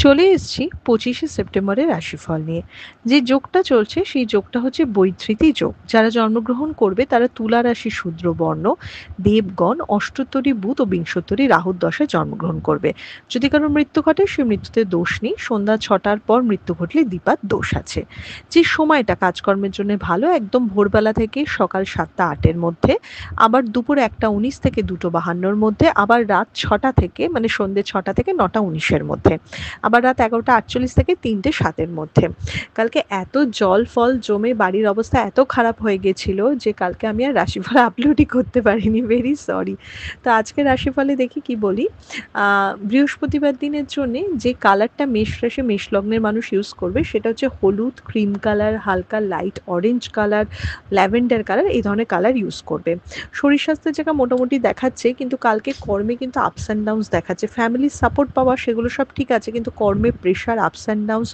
চলে এসেছি 25শে সেপ্টেম্বরের রাশিফল নিয়ে। যে যোগটা চলছে সেই যোগটা হচ্ছে বৈধৃতি যোগ। যারা জন্মগ্রহণ করবে তারা তুলা রাশি শূদ্র বর্ণ, দেবগণ, অষ্টোত্তরী বুধ ও বিংশোত্তরী রাহুর দশায় জন্মগ্রহণ করবে। যদি কারোর মৃত্যু ঘটে সে মৃত্যুতে দোষ নেই, সন্ধ্যা 6টার পর মৃত্যু ঘটলে দিপাত দোষ আছে। যে সময়টা কাজকর্মের জন্য ভালো একদম ভোরবেলা থেকে সকাল 7টা-8-এর মধ্যে, আবার দুপুর 1টা-19 থেকে 2টো-52-এর মধ্যে, আবার রাত 6টা থেকে মানে সন্ধ্যে 6টা থেকে 9টা-19-এর মধ্যে, আবার রাত 11টা 48 থেকে 3টে 7-এর মধ্যে। কালকে এত জল ফল জমে বাড়ির অবস্থা এত খারাপ হয়ে গেছিল যে কালকে আমি আর রাশিফল আপলোডই করতে পারিনি, ভেরি সরি। তো আজকে রাশিফলে দেখি কি বলি। বৃহস্পতিবার দিনের জন্যে যে কালারটা মেষ রাশি মেষ লগ্নের মানুষ ইউজ করবে সেটা হচ্ছে হলুদ, ক্রিম কালার, হালকা light orange colour, lavender colour, এই ধরনের কালার ইউজ করবে। শরীর স্বাস্থ্যের জায়গা মোটামুটি দেখাচ্ছে, কিন্তু কালকে কর্মে কিন্তু আপস অ্যান্ড ডাউনস দেখাচ্ছে। ফ্যামিলির সাপোর্ট পাওয়া সেগুলো সব ঠিক আছে, কিন্তু কর্মে প্রেশার, আপস অ্যান্ড ডাউনস,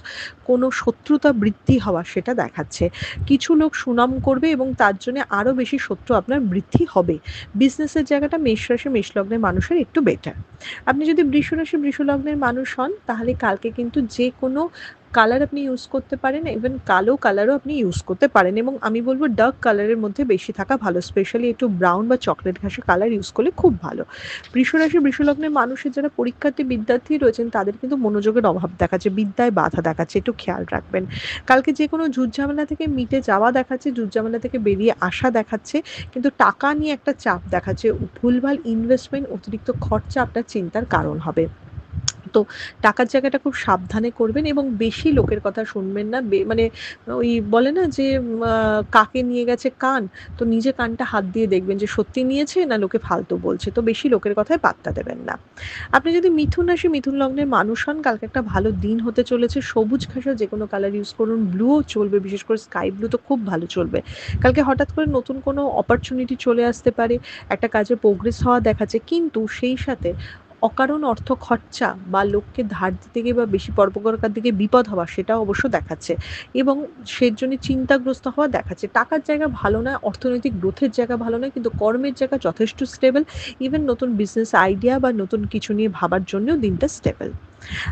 কোনো শত্রুতা বৃদ্ধি হওয়া সেটা দেখাচ্ছে। কিছু লোক সুনাম করবে এবং তার জন্য আরও বেশি শত্রু আপনার বৃদ্ধি হবে। বিজনেসের জায়গাটা মেষ রাশি মেষ লগ্নের মানুষের একটু বেটার। আপনি যদি বৃষ রাশি বৃষ লগ্নের মানুষ হন তাহলে কালকে কিন্তু যে কোনো কালার আপনি ইউজ করতে পারেন, ইভেন কালো কালারও আপনি ইউজ করতে পারেন, এবং আমি বলবো ডার্ক কালারের মধ্যে বেশি থাকা ভালো, স্পেশালি একটু ব্রাউন বা চকলেট ঘাসে কালার ইউজ করলে খুব ভালো। বৃষ রাশি বৃষ লগ্নের মানুষের যারা পরীক্ষার্থী বিদ্যার্থী রয়েছেন তাদের কিন্তু মনোযোগের অভাব দেখাচ্ছে, বিদ্যায় বাধা দেখাচ্ছে, একটু খেয়াল রাখবেন। কালকে যে কোনো ঝুটঝামেলা থেকে মিটে যাওয়া দেখাচ্ছে, ঝুটঝামেলা থেকে বেরিয়ে আসা দেখাচ্ছে, কিন্তু টাকা নিয়ে একটা চাপ দেখাচ্ছে। ভুলভাল ইনভেস্টমেন্ট, অতিরিক্ত খরচা আপনার চিন্তার কারণ হবে। তো টাকার জায়গাটা খুব সাবধানে করবেন এবং বেশি লোকের কথা শুনবেন না। মানে ওই বলে না যে কাকে নিয়ে গেছে কান, তো নিজে কানটা হাত দিয়ে দেখবেন যে সত্যি নিয়েছে না লোকে ফালতু বলছে। তো বেশি লোকের কথায় পাত্তা দেবেন না। আপনি যদি মিথুন রাশি মিথুন লগ্নের মানুষ হন কালকে একটা ভালো দিন হতে চলেছে। সবুজ ঘাসা যে কোনো কালার ইউজ করুন, ব্লুও চলবে, বিশেষ করে স্কাই ব্লু তো খুব ভালো চলবে। কালকে হঠাৎ করে নতুন কোনো অপরচুনিটি চলে আসতে পারে, একটা কাজে প্রোগ্রেস হওয়া দেখাচ্ছে, কিন্তু সেই সাথে অকারণ অর্থ খরচা বা লোককে ধার দিতে গিয়ে বা বেশি পরোপকার দিকে বিপদ হওয়া সেটাও অবশ্য দেখাচ্ছে, এবং সেই জন্য চিন্তাগ্রস্ত হওয়া দেখাচ্ছে। টাকার জায়গা ভালো নয়, অর্থনৈতিক গ্রোথের জায়গা ভালো নয়, কিন্তু কর্মের জায়গা যথেষ্ট স্টেবল। ইভেন নতুন বিজনেস আইডিয়া বা নতুন কিছু নিয়ে ভাবার জন্যও দিনটা স্টেবল।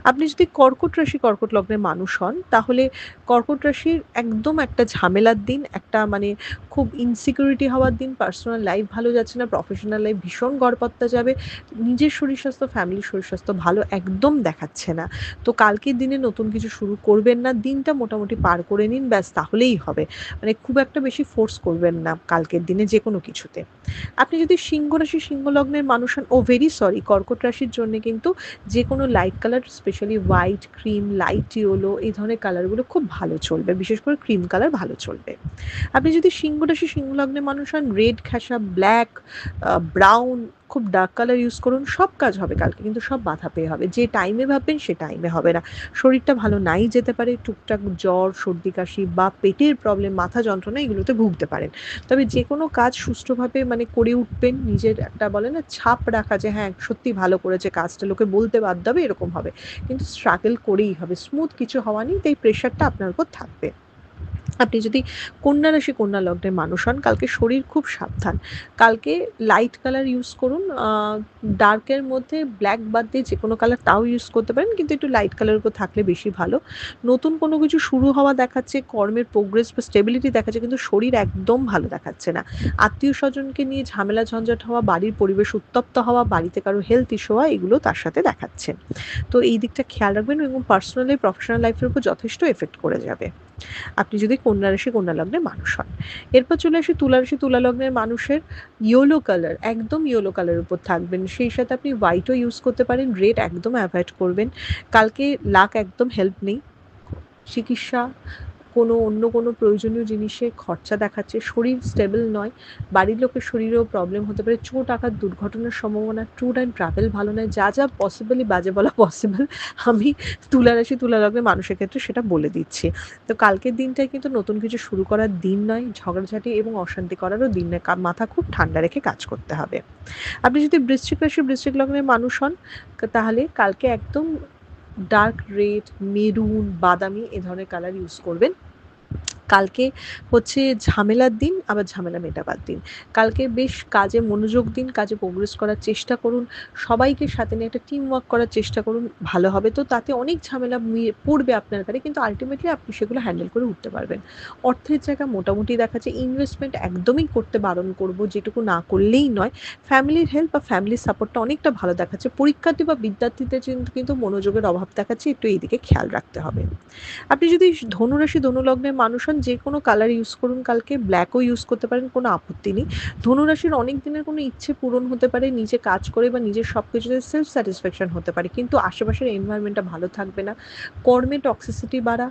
আপনি যদি কর্কট রাশি কর্কট লগ্নের মানুষ হন তাহলে কর্কট রাশির একদম একটা ঝামেলার দিন, একটা মানে খুব ইনসিকিউরিটি হওয়ার দিন। পার্সোনাল লাইফ ভালো যাচ্ছে না, প্রফেশনাল লাইফ ভীষণ গড়পত্তা যাবে। নিজের শরীর স্বাস্থ্য, ফ্যামিলির শরীর স্বাস্থ্য ভালো একদম দেখাচ্ছে না। তো কালকের দিনে নতুন কিছু শুরু করবেন না, দিনটা মোটামুটি পার করে নিন, ব্যাস তাহলেই হবে। মানে খুব একটা বেশি ফোর্স করবেন না কালকের দিনে যে কোনো কিছুতে। আপনি যদি সিংহ রাশি সিংহ লগ্নের মানুষ হন, ও ভেরি সরি, কর্কট রাশির জন্য কিন্তু যে কোনো light colour, specially white, cream, light yellow, এই ধরনের কালারগুলো খুব ভালো চলবে, বিশেষ করে ক্রিম কালার ভালো চলবে। আপনি যদি সিংহ রাশি সিংহ লগ্নের মানুষ হন, রেড ঘাসা, ব্ল্যাক, ব্রাউন, খুব ডার্ক কালার ইউজ করুন, সব কাজ হবে কালকে, কিন্তু সব বাধা পেয়ে হবে। যে টাইমে ভাববেন সে টাইমে হবে না। শরীরটা ভালো নাই যেতে পারে, টুকটাক জ্বর, সর্দি কাশি বা পেটের প্রবলেম, মাথা যন্ত্রণা, এগুলোতে ভুগতে পারেন। তবে যে কোনো কাজ সুষ্ঠুভাবে মানে করে উঠবেন, নিজের একটা বলে না ছাপ রাখা যে হ্যাঁ সত্যি ভালো করেছে কাজটা, লোকে বলতে বাধ্য হবে এরকম হবে, কিন্তু স্ট্রাগল করেই হবে। স্মুথ কিছু হওয়া নেই, তাই প্রেশারটা আপনার উপর থাকবে। আপনি যদি কন্যা রাশি কন্যা লগ্নের মানুষ হন কালকে শরীর খুব সাবধান। কালকে লাইট কালার ইউজ করুন, ডার্কের মধ্যে ব্ল্যাক বাদ দিয়ে যে কোনো কালার তাও ইউজ করতে পারেন, কিন্তু একটু লাইট কালারের উপর থাকলে বেশি ভালো। নতুন কোনো কিছু শুরু হওয়া দেখাচ্ছে, কর্মের প্রোগ্রেস বা স্টেবিলিটি দেখাচ্ছে, কিন্তু শরীর একদম ভালো দেখাচ্ছে না। আত্মীয় স্বজনকে নিয়ে ঝামেলা ঝঞ্ঝাট হওয়া, বাড়ির পরিবেশ উত্তপ্ত হওয়া, বাড়িতে কারো হেলথ ইস্যু হওয়া, এগুলো তার সাথে দেখাচ্ছে। তো এই দিকটা খেয়াল রাখবেন এবং পার্সোনালি প্রফেশনাল লাইফের উপর যথেষ্ট এফেক্ট করে যাবে আপনি যদি কন্যা রাশি কন্যা লগ্নের মানুষ হন। এরপর চলে আসি তুলা রাশি তুলা লগ্নের মানুষের। ইয়েলো কালার, একদম ইয়েলো কালারের উপর থাকবেন, সেই সাথে আপনি হোয়াইটও ইউজ করতে পারেন, রেড একদম অ্যাভয়েড করবেন। কালকে লাক একদম হেল্প নেই, চিকিৎসা, কোনো অন্য কোনো প্রয়োজনীয় জিনিসে খরচা দেখাচ্ছে, শরীর স্টেবল নয়, বাড়ির লোকের শরীরেও প্রবলেম হতে পারে, চোট আঘাত দুর্ঘটনার সম্ভাবনা, ট্যুর অ্যান্ড ট্রাভেল ভালো নয়। যা যা পসিবলি বাজে বলা পসিবল আমি তুলা রাশি তুলা লগ্নের মানুষের ক্ষেত্রে সেটা বলে দিচ্ছি। তো কালকের দিনটাই কিন্তু নতুন কিছু শুরু করার দিন নয়, ঝগড়াঝাটি এবং অশান্তি করারও দিন নয়, মাথা খুব ঠান্ডা রেখে কাজ করতে হবে। আপনি যদি বৃশ্চিক রাশি বৃশ্চিক লগ্নের মানুষ হন তাহলে কালকে একদম ডার্ক রেড, মেরুন, বাদামি এ ধরনের কালার ইউজ করবেন। কালকে হচ্ছে ঝামেলার দিন, আবার ঝামেলা মেটাবার দিন। কালকে বেশ কাজে মনোযোগ দিন, কাজে প্রোগ্রেস করার চেষ্টা করুন। সবাইকে সাথে নিয়ে একটা টিম ওয়ার্ক করার চেষ্টা করুন। ভালো হবে তো তাতে অনেক ঝামেলা পড়বে আপনার ঘাড়ে, কিন্তু আল্টিমেটলি আপনি সেগুলো হ্যান্ডেল করে উঠতে পারবেন। অর্থের জায়গা মোটামুটি দেখাচ্ছে, ইনভেস্টমেন্ট একদমই করতে বারণ করব, যেটুকু না করলেই নয়। ফ্যামিলির হেল্প বা ফ্যামিলির সাপোর্টটা অনেকটা ভালো দেখাচ্ছে। পরীক্ষার্থী বা বিদ্যার্থীদের কিন্তু মনোযোগের অভাব দেখাচ্ছে, একটু এইদিকে খেয়াল রাখতে হবে। আপনি যদি ধনুরাশি ধনুলগ্নের মানুষ হন, যে কোনো কালার ইউজ করুন কালকে, ব্ল্যাকও ইউজ করতে পারেন, কোনো আপত্তি নেই। ধনুরাশির অনেক দিনের কোনো ইচ্ছে পূরণ হতে পারে, নিজে কাজ করে বা নিজের সব কিছুতে সেলফ স্যাটিসফ্যাকশন হতে পারে, কিন্তু আশেপাশের এনভায়রনমেন্টটা ভালো থাকবে না। কর্মে টক্সিসিটি বাড়া,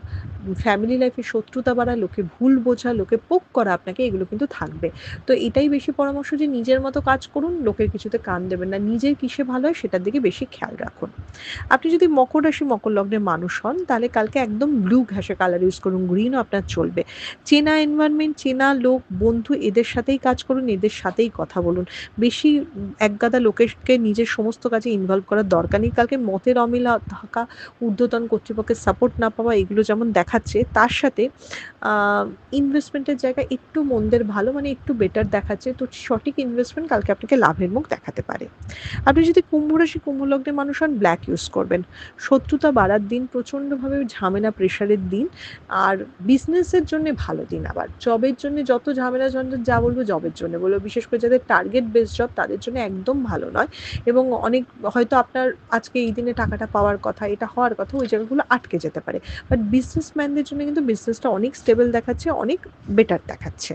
ফ্যামিলি লাইফে শত্রুতা বাড়া, লোকে ভুল বোঝা, লোকে পোক করা আপনাকে, এগুলো কিন্তু থাকবে। তো এটাই বেশি পরামর্শ যে নিজের মতো কাজ করুন, লোকের কিছুতে কান দেবেন না, নিজের কিসে ভালো হয় সেটার দিকে বেশি খেয়াল রাখুন। আপনি যদি মকর রাশি মকর লগ্নের মানুষ হন, তাহলে কালকে একদম ব্লু ঘ্যাসে কালার ইউজ করুন, গ্রিনও আপনার চলবে। চেনা এনভায়রনমেন্ট, চেনা লোক, বন্ধু, এদের সাথেই কাজ করুন, এদের সাথেই কথা বলুন। বেশি একগাদা লোকেরকে নিজের সমস্ত কাজে ইনভলভ করার দরকার নেই। কালকে মতের অমিল থাকা, ঊর্ধ্বতন কর্তৃপক্ষের সাপোর্ট না পাওয়া, এগুলো যেমন দেখাচ্ছে, তার সাথে ইনভেস্টমেন্টের জায়গায় একটু মন্দের ভালো, মানে একটু বেটার দেখাচ্ছে। তো সঠিক ইনভেস্টমেন্ট কালকে আপনাকে লাভের মুখ দেখাতে পারে। আপনি যদি কুম্ভ রাশি কুম্ভ লগ্নের মানুষ হন, ব্ল্যাক ইউজ করবেন। শত্রুতা বাড়ার দিন, প্রচণ্ডভাবে ঝামেলা প্রেশারের দিন। আর বিজনেসের জন্য ভালো দিন। আবার জবের জন্য যত ঝামেলা ঝঞ্ঝাট, যা বলবো জবের জন্য বলবো, বিশেষ করে যাদের টার্গেট বেস জব তাদের জন্য একদম ভালো নয়। এবং অনেক হয়তো আপনার আজকে এই দিনে টাকাটা পাওয়ার কথা, এটা হওয়ার কথা, ওই জায়গাগুলো আটকে যেতে পারে। বাট বিজনেসম্যানদের জন্য কিন্তু বিজনেসটা অনেক স্টেবল দেখাচ্ছে, অনেক বেটার দেখাচ্ছে।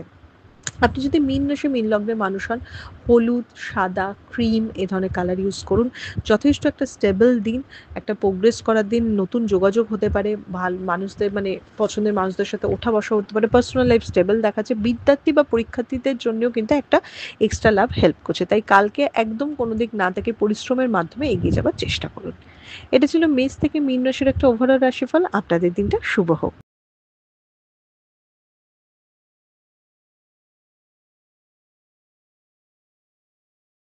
আপনি যদি মীন রাশি মীন লগ্নের মানুষ হন, হলুদ, সাদা, ক্রিম এ ধরনের কালার ইউজ করুন। যথেষ্ট একটা স্টেবল দিন, একটা প্রোগ্রেস করার দিন, নতুন যোগাযোগ হতে পারে, মানুষদের মানে পছন্দের মানুষদের সাথে ওঠা বসা হতে পারে, পার্সোনাল লাইফ স্টেবল দেখাচ্ছে। বিদ্যার্থী বা পরীক্ষার্থীদের জন্যও কিন্তু একটা এক্সট্রা লাভ হেল্প করছে। তাই কালকে একদম কোনো দিক না থেকে পরিশ্রমের মাধ্যমে এগিয়ে যাবার চেষ্টা করুন। এটা ছিল মেষ থেকে মীন রাশির একটা ওভারঅল রাশিফল। আপনাদের দিনটা শুভ হোক।